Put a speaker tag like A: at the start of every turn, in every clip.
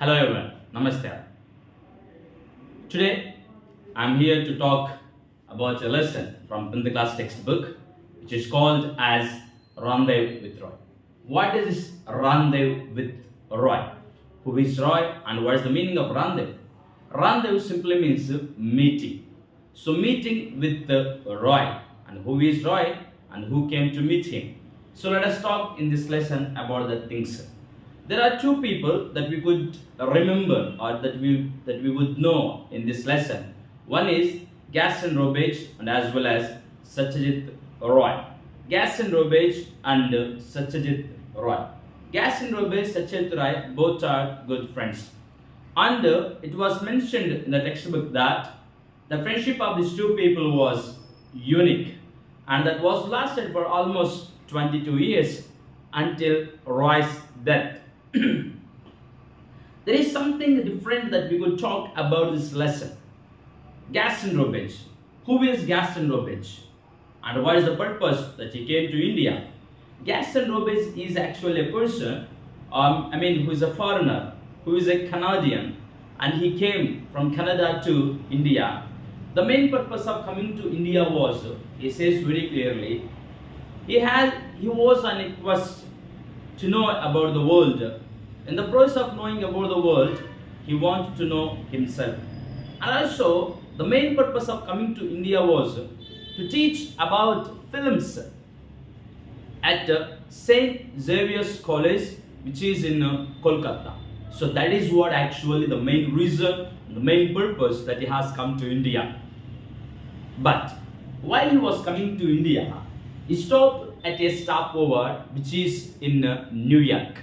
A: Hello everyone, Namaste. Today I'm here to talk about a lesson from 10th class textbook which is called as Rendezvous with Roy. What is this Rendezvous with Roy? Who is Roy and what is the meaning of rendezvous? Rendezvous simply means meeting. So meeting with Roy, and who is Roy and who came to meet him. So let us talk in this lesson about the things. There are two people that we could remember or that we would know in this lesson. One is Gaston Robage and as well as Satyajit Roy. Gaston Robage and Satyajit Roy. Gaston Robage, Satyajit Roy, both are good friends. And it was mentioned in the textbook that the friendship of these two people was unique and that was lasted for almost 22 years until Roy's death. There is something different that we could talk about this lesson. Gaston Robage. Who is Gaston Robage? And what is the purpose that he came to India? Gaston Robage is actually a person, who is a foreigner, who is a Canadian, and he came from Canada to India. The main purpose of coming to India was, he says very clearly, he was on a quest to know about the world. In the process of knowing about the world, he wanted to know himself. And also, the main purpose of coming to India was to teach about films at St. Xavier's College, which is in Kolkata. So that is what actually the main reason, the main purpose that he has come to India. But while he was coming to India, he stopped at a stopover which is in New York.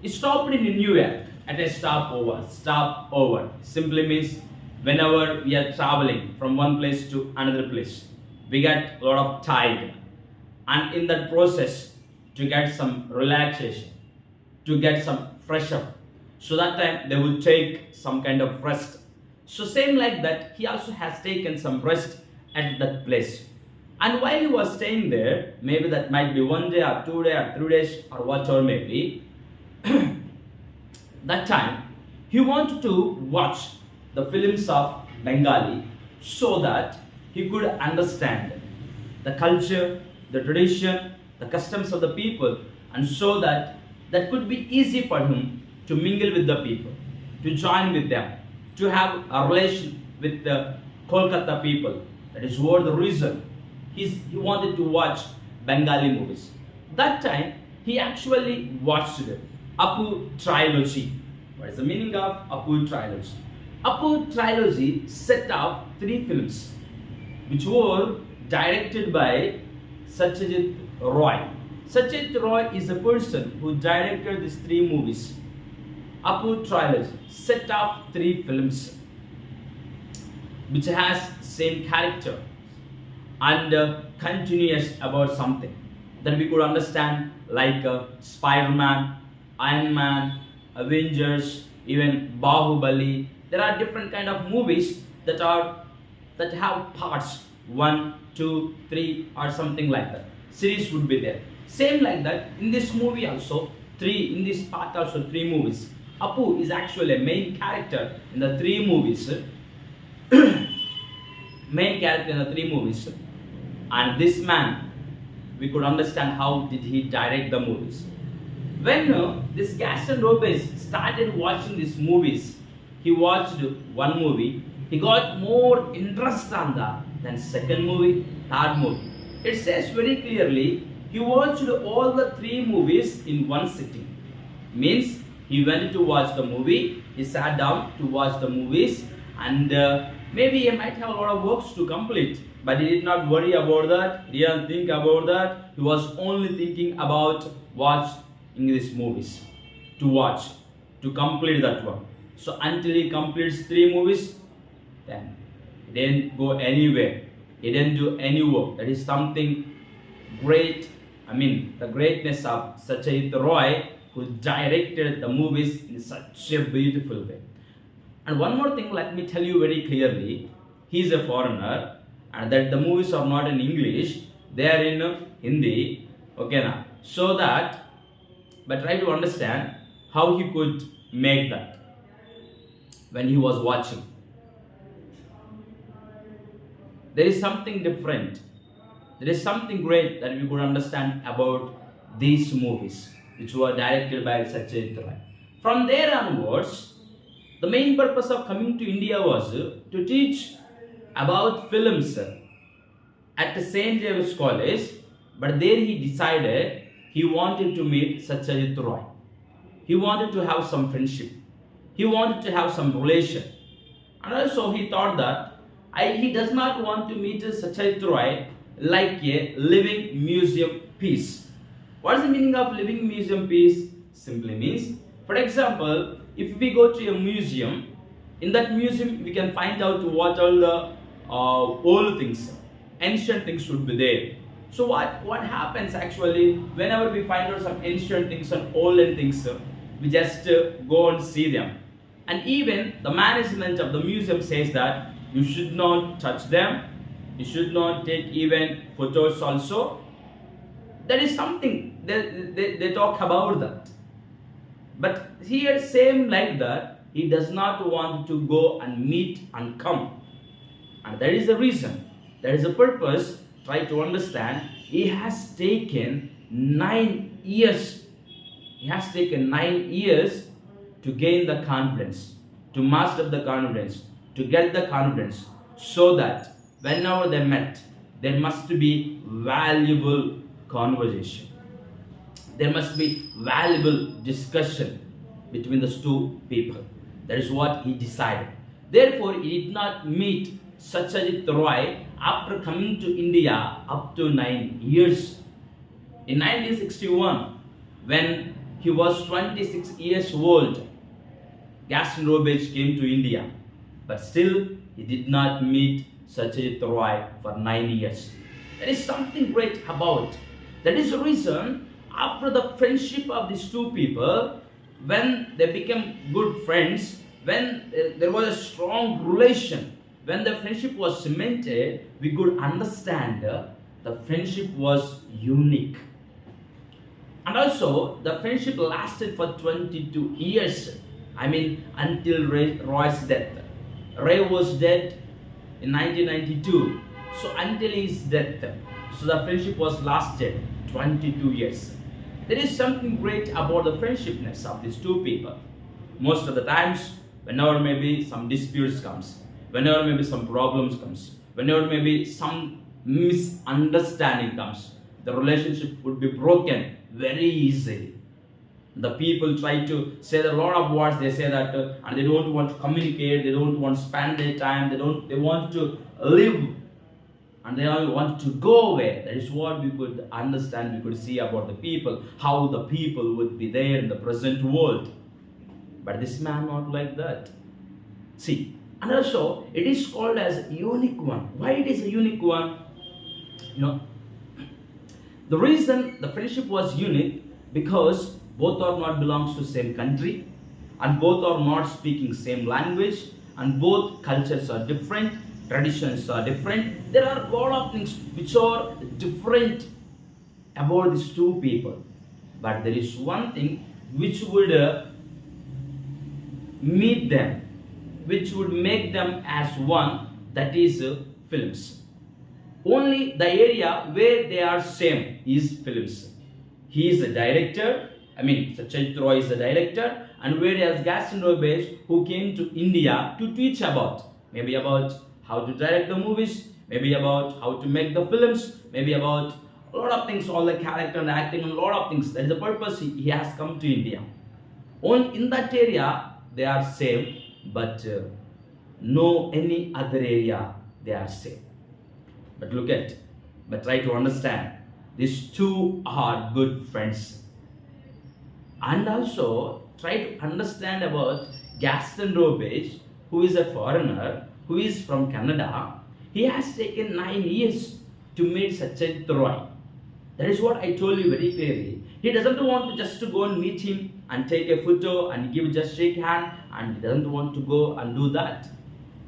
A: He stopped in New York at a stopover. Stopover simply means whenever we are traveling from one place to another place, we get a lot of tired, and in that process to get some relaxation, to get some fresh up, so that time they will take some kind of rest. So same like that, he also has taken some rest at that place. And while he was staying there, maybe that might be 1 day or 2 days or 3 days or whatever maybe, that time he wanted to watch the films of Bengali so that he could understand the culture, the tradition, the customs of the people, and so that could be easy for him to mingle with the people, to join with them, to have a relation with the Kolkata people. That is what the reason he wanted to watch Bengali movies. That time he actually watched Apu trilogy. What is the meaning of Apu trilogy? Apu trilogy set up 3 films which were directed by Satyajit Roy. Satyajit Roy is a person who directed these 3 movies. Apu trilogy set up 3 films which has same character and continuous about something that we could understand, like Spider-Man, Iron Man, Avengers, even Bahubali. There are different kind of movies that have parts 1, 2, 3 or something like that. Series would be there. Same like that in this movie also, in this part also 3 movies. Apu is actually a main character in the 3 movies. Main character in the 3 movies. And this man, we could understand how did he direct the movies. When this Gaston Robage started watching these movies, he watched one movie, he got more interest on that than second movie, third movie. It says very clearly, he watched all the 3 movies in one sitting. Means he went to watch the movie, he sat down to watch the movies, and maybe he might have a lot of works to complete, but he did not worry about that, he didn't think about that, he was only thinking about watching these movies, to complete that one. So until he completes 3 movies, then he didn't go anywhere, he didn't do any work. That is something great, the greatness of Satyajit Roy, who directed the movies in such a beautiful way. And one more thing, let me tell you very clearly, he is a foreigner and that the movies are not in English, they are in Hindi, okay now. So that, but try to understand how he could make that. when he was watching. There is something different. There is something great that we could understand about these movies, which were directed by Satyajit Ray. From there onwards, the main purpose of coming to India was to teach about films at the St. James College, but there he decided he wanted to meet Satyajit Ray. He wanted to have some friendship. He wanted to have some relation. And also he thought that he does not want to meet Satyajit Ray like a living museum piece. What is the meaning of living museum piece? Simply means, for example, if we go to a museum, in that museum we can find out what all the old things, ancient things should be there. So what happens actually, whenever we find out some ancient things and olden things, we just go and see them. And even the management of the museum says that you should not touch them, you should not take even photos also. There is something, they talk about that. But here, same like that, he does not want to go and meet and come. And that is the reason, that is the purpose. Try to understand, he has taken 9 years. He has taken 9 years to gain the confidence, to master the confidence, to get the confidence, so that whenever they met, there must be valuable conversation. There must be valuable discussion between those two people. That is what he decided. Therefore, he did not meet Satyajit Ray after coming to India up to 9 years. In 1961, when he was 26 years old, Gaston Roberge came to India. But still, he did not meet Satyajit Ray for 9 years. There is something great about. That is the reason, after the friendship of these two people, when they became good friends, when there was a strong relation, when the friendship was cemented, we could understand the friendship was unique. And also, the friendship lasted for 22 years. I mean, until Roy's death. Ray was dead in 1992. So until his death, so the friendship was lasted 22 years. There is something great about the friendshipness of these two people. Most of the times, whenever maybe some disputes comes, whenever maybe some problems comes, whenever maybe some misunderstanding comes, the relationship would be broken very easily. The people try to say a lot of words. They say that and they don't want to communicate, they don't want to spend their time, they want to live, and they all want to go away. That is what we could understand, we could see about the people, how the people would be there in the present world. But this man not like that. See, and also it is called as a unique one. Why it is a unique one? You know, the reason the friendship was unique, because both are not belongs to same country, and both are not speaking same language, and both cultures are different, traditions are different. There are a lot of things which are different about these two people. But there is one thing which would meet them, which would make them as one, that is films. Only the area where they are same is films. He is a director, Satyajit Ray is the director, and whereas Gaston Roberge, who came to India to teach about, maybe about how to direct the movies, maybe about how to make the films, maybe about a lot of things, all the character and acting, and a lot of things. That is the purpose he has come to India. Only in that area they are same, but no any other area they are same. But but try to understand, these two are good friends. And also try to understand about Gaston Roberge, who is a foreigner, who is from Canada. He has taken 9 years to meet Satyajit Ray. That is what I told you very clearly. He doesn't want to just to go and meet him and take a photo and give just shake hand, and he doesn't want to go and do that.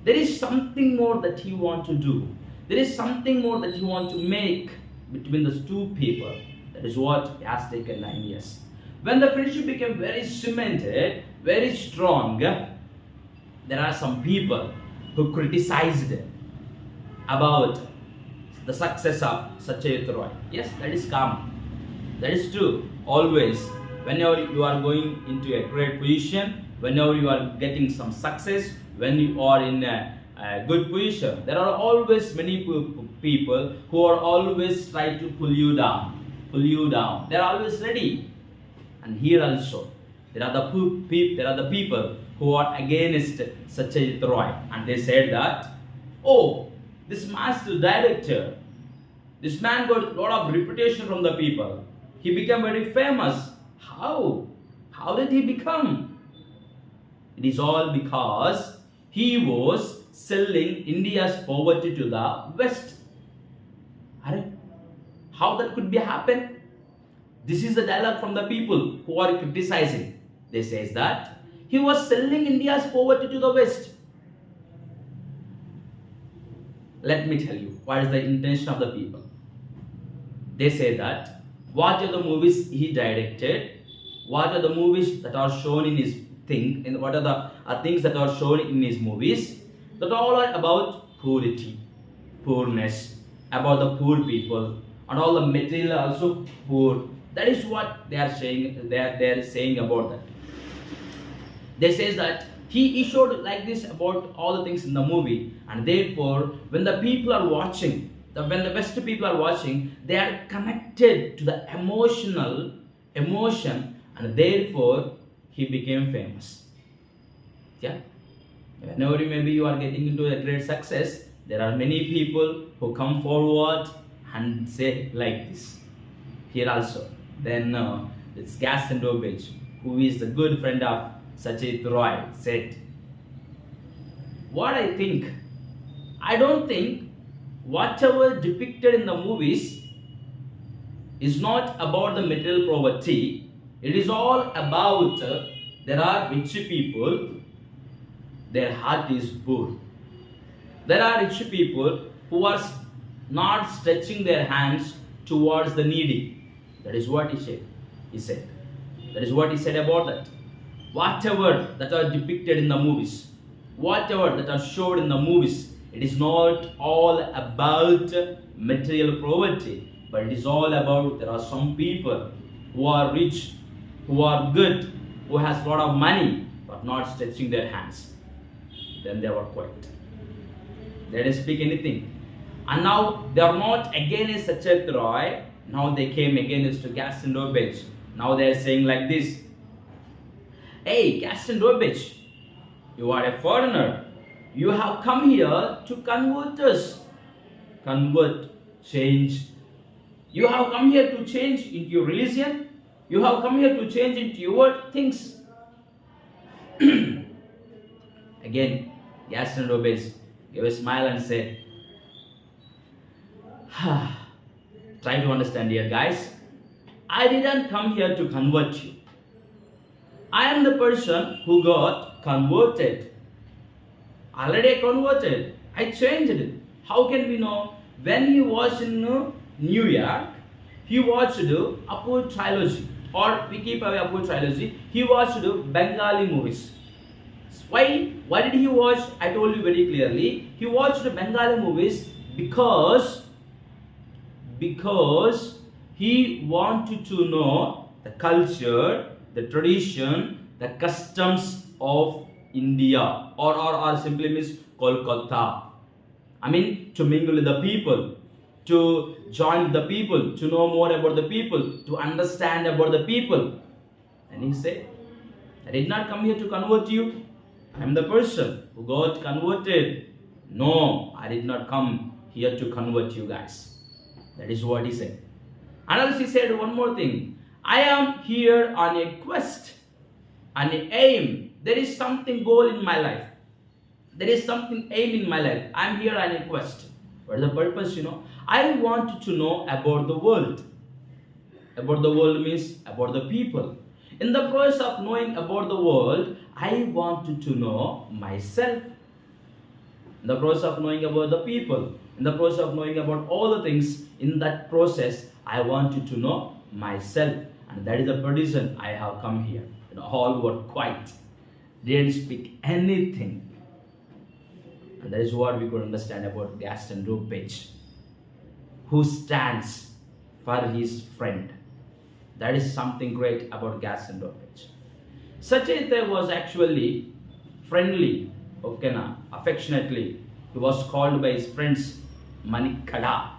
A: There is something more that he wants to do. There is something more that he wants to make between those two people. That is what has taken 9 years. When the friendship became very cemented, very strong, there are some people who criticized about the success of Satyajit Roy. Yes, that is common. That is true. Always, whenever you are going into a great position, whenever you are getting some success, when you are in a good position, there are always many people who are always try to pull you down. Pull you down. They are always ready. And here also, there are the people who are against Satyajit Roy, and they said that, oh, this master director, this man got a lot of reputation from the people. He became very famous. How? How did he become? It is all because he was selling India's poverty to the West. How that could be happen? This is the dialogue from the people who are criticizing. They says that he was selling India's poverty to the West. Let me tell you what is the intention of the people. They say that what are the movies he directed, what are the movies that are shown in his thing, and what are the things that are shown in his movies, that all are about poverty, poorness, about the poor people, and all the material also poor. That is what they are saying. They are saying about that. They says that he showed like this about all the things in the movie, and therefore when the people are watching, when the West people are watching, they are connected to the emotion, and therefore he became famous. Yeah. Whenever maybe you are getting into a great success, there are many people who come forward and say like this. Here also, then it's Gaston Dobage, who is the good friend of Satyajit Roy, said, what I don't think whatever depicted in the movies is not about the material poverty. It is all about there are rich people, their heart is poor. There are rich people who are not stretching their hands towards the needy. That is what he said. That is what he said about that. Whatever that are depicted in the movies, whatever that are showed in the movies, it is not all about material poverty, but it is all about there are some people who are rich, who are good, who has a lot of money, but not stretching their hands. Then they were quiet. They didn't speak anything. And now they are not against Satyajit Roy. Now they came against Gaston Dobage. Now they are saying like this. Hey, Gaston Dobage, you are a foreigner. You have come here to convert us. Convert, change. You have come here to change into your religion. You have come here to change into your things. Again, Gaston Dobage gave a smile and said, try to understand here, guys. I didn't come here to convert you. I am the person who got converted. Already converted. I changed it. How can we know? When he was in New York, he watched Apu trilogy, or we keep away Apu trilogy. He watched Bengali movies. Why? Why did he watch? I told you very clearly. He watched Bengali movies because he wanted to know the culture, the tradition, the customs of India, or simply means Kolkata. I mean, to mingle with the people, to join with the people, to know more about the people, to understand about the people. And he said, I did not come here to convert you. I am the person who got converted. No, I did not come here to convert you guys. That is what he said. And also he said one more thing. I am here on a quest, on an aim. There is something goal in my life. There is something aim in my life. I am here on a quest. What is the purpose, I want to know about the world. About the world means about the people. In the process of knowing about the world, I wanted to know myself. In the process of knowing about the people, in the process of knowing about all the things, in that process, I wanted to know myself. And that is the reason I have come here. All were quiet. They didn't speak anything. And that is what we could understand about Gaston Ropage, who stands for his friend. That is something great about Gaston Ropage. Sacheta was actually friendly, okay, affectionately. He was called by his friends Manikada.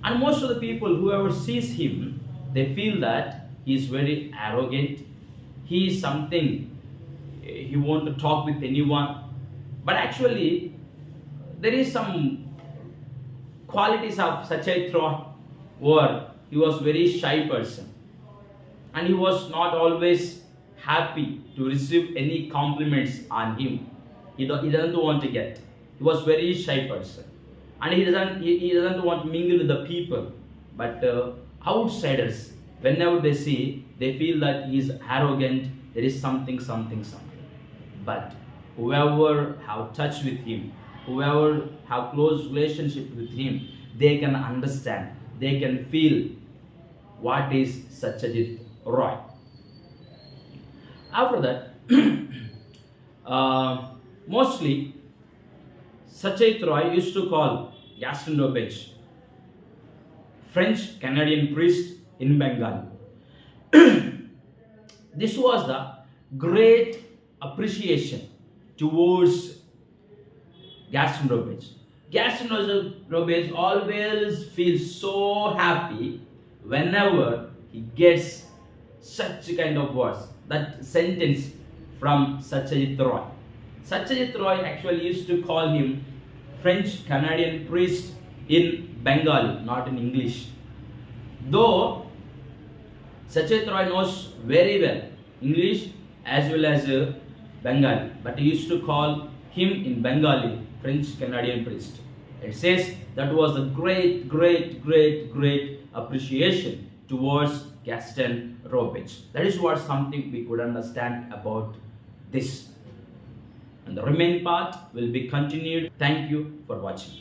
A: And most of the people, whoever sees him, they feel that he is very arrogant. He is something, he won't to talk with anyone. But actually, there is some qualities of Sacheta where he was very shy person. And he was not always happy to receive any compliments on him. He doesn't want to get. He was very shy person, and he doesn't want to mingle with the people. But outsiders, whenever they see, they feel that he is arrogant. There is something. But whoever have touch with him, whoever have close relationship with him, they can understand. They can feel what is Satyajit Roy. After that, mostly Satyajit Roy used to call Gaston Ropage French Canadian priest in Bengal. This was the great appreciation towards Gaston Ropage. Gaston Ropage always feels so happy whenever he gets such kind of words, that sentence from Satyajit Roy. Satyajit Roy actually used to call him French Canadian priest in Bengali, not in English. Though Satyajit Roy knows very well English as well as Bengali, but he used to call him in Bengali French Canadian priest. It says that was a great appreciation towards Gaston Ropage. That is what something we could understand about this. And the remaining part will be continued. Thank you for watching.